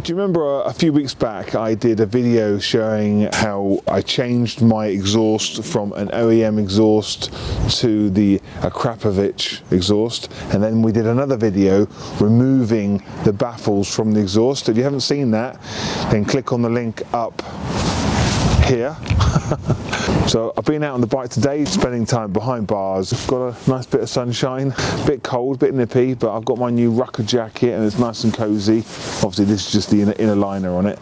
Do you remember a few weeks back I did a video showing how I changed my exhaust from an OEM exhaust to the Akrapovic exhaust, and then we did another video removing the baffles from the exhaust? If you haven't seen that, then click on the link up here. So I've been out on the bike today, spending time behind bars. Got a nice bit of sunshine, a bit cold, a bit nippy, but I've got my new rucker jacket and it's nice and cozy. Obviously this is just the inner liner on it.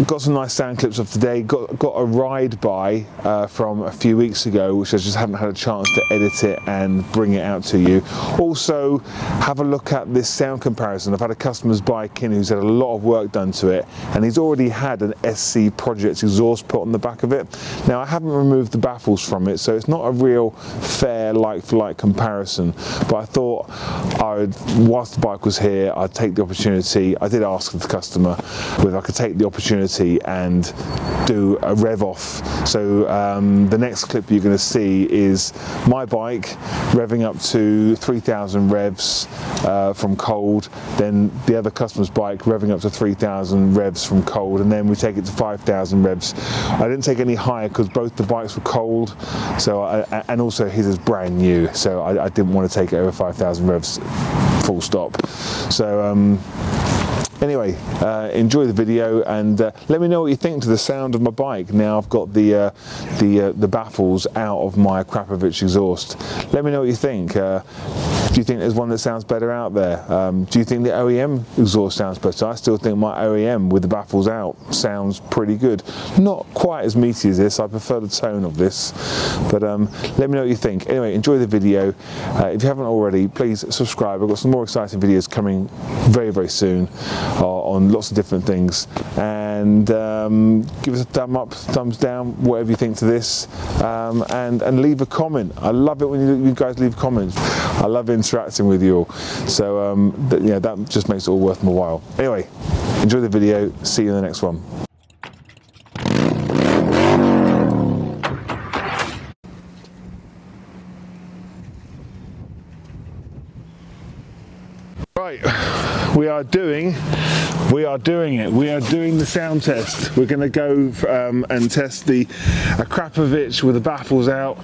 Got some nice sound clips of today. Got a ride by from a few weeks ago, which I just haven't had a chance to edit it and bring it out to you. Also, have a look at this sound comparison. I've had a customer's bike in who's had a lot of work done to it, and he's already had an SCPROJECT exhaust put on the back of it. Now I haven't removed the baffles from it, so it's not a real fair like-for-like comparison, but I thought whilst the bike was here, I'd take the opportunity. I did ask the customer whether I could take the opportunity and do a rev off. So the next clip you're going to see is my bike revving up to 3,000 revs from cold, then the other customer's bike revving up to 3,000 revs from cold, and then we take it to 5,000 revs. I didn't take any higher because both the bikes were cold, so and also his is brand new, so I didn't want to take it over 5,000 revs full stop. So anyway, enjoy the video and let me know what you think to the sound of my bike. Now I've got the baffles out of my Akrapovic exhaust. Let me know what you think. Do you think there's one that sounds better out there? Do you think the OEM exhaust sounds better? I still think my OEM with the baffles out sounds pretty good. Not quite as meaty as this, I prefer the tone of this, but let me know what you think. Anyway, enjoy the video. If you haven't already, please subscribe. I've got some more exciting videos coming very, very soon on lots of different things, and give us a thumb up, thumbs down, whatever you think to this, and leave a comment. I love it when you guys leave comments. I love interacting with you all, so yeah, that just makes it all worth my while. Anyway, enjoy the video, see you in the next one. Right, we are doing it. We are doing the sound test. We're going to go and test the Akrapovic with the baffles out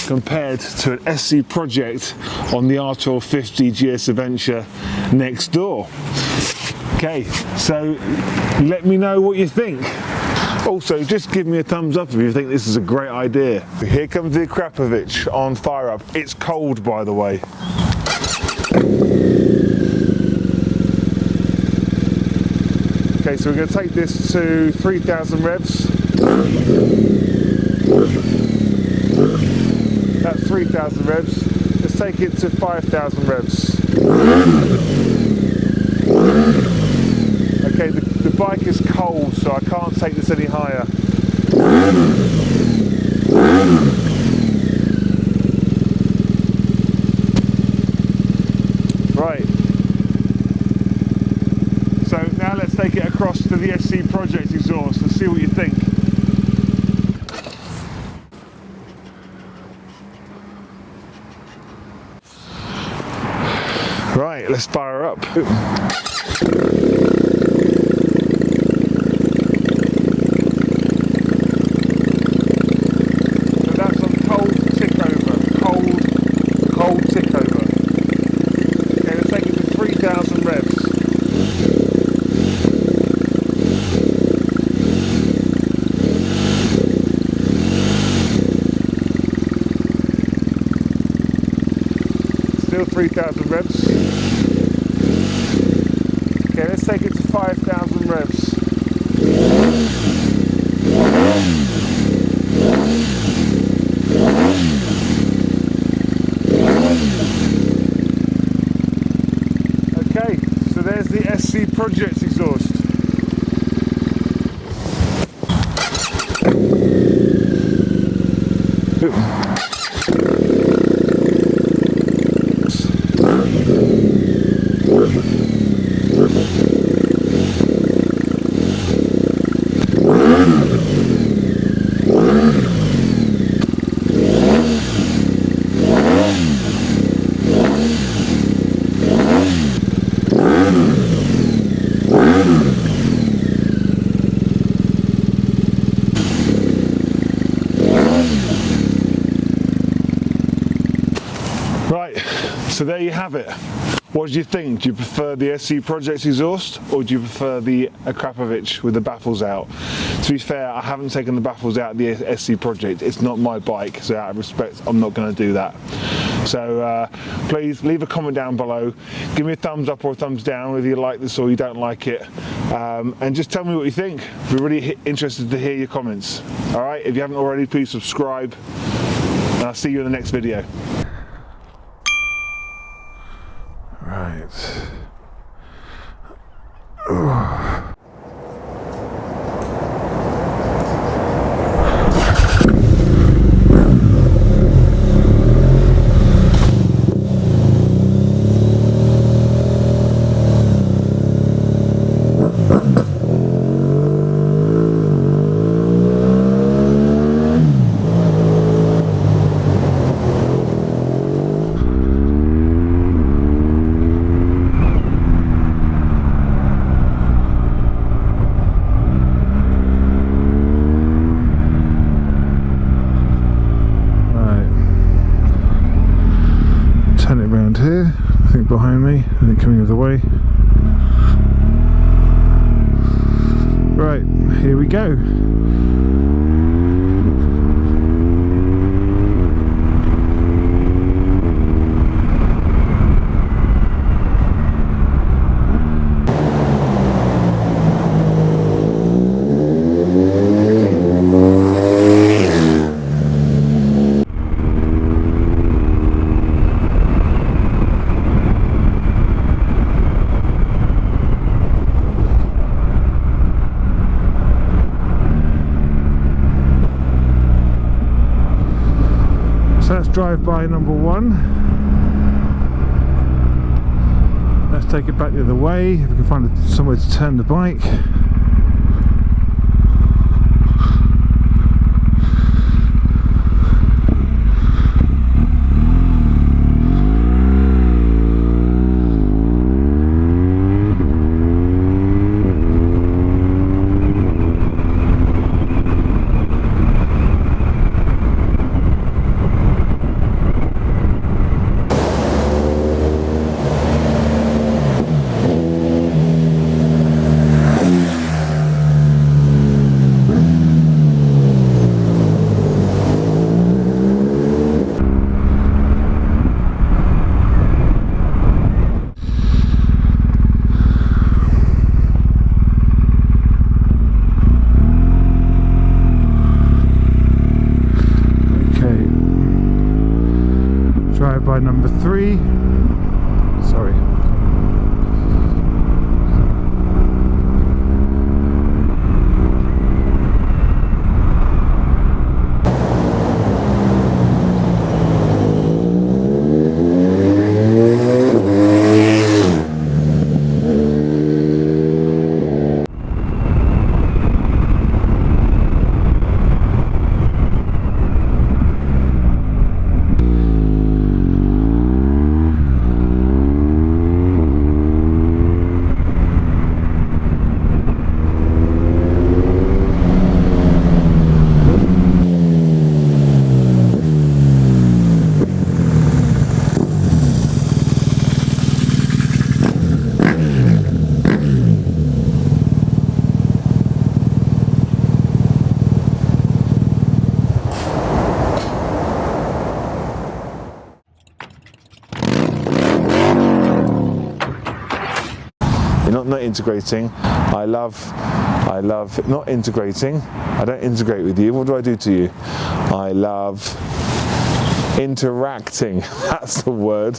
compared to an SCPROJECT on the R1250 GS Adventure next door. Okay, so let me know what you think. Also, just give me a thumbs up if you think this is a great idea. Here comes the Akrapovic on fire up. It's cold, by the way. Okay, so we're going to take this to 3,000 revs. That's 3,000 revs. Let's take it to 5,000 revs. Okay, the bike is cold, so I can't take this any higher. Right. So now let's take it across to the SCPROJECT exhaust and see what you think. Right, let's fire up. So that's on cold tick over, cold tick over. Okay, let's take it to 3,000 revs. Still 3,000 revs. Okay, let's take it to 5,000 revs. Okay, so there's the SCPROJECT exhaust. So there you have it. What do you think? Do you prefer the SCPROJECT exhaust, or do you prefer the Akrapovic with the baffles out? To be fair, I haven't taken the baffles out of the SCPROJECT. It's not my bike, so out of respect, I'm not going to do that. So please leave a comment down below. Give me a thumbs up or a thumbs down whether you like this or you don't like it. And just tell me what you think. We're really interested to hear your comments. All right, if you haven't already, please subscribe. And I'll see you in the next video. Right. Here, I think behind me, I think coming the other way. Right, here we go. Let's drive by number one. Let's take it back the other way if we can find somewhere to turn the bike. By number 3. Sorry. Not integrating. I love not integrating. I don't integrate with you. What do I do to you? I love interacting. That's the word.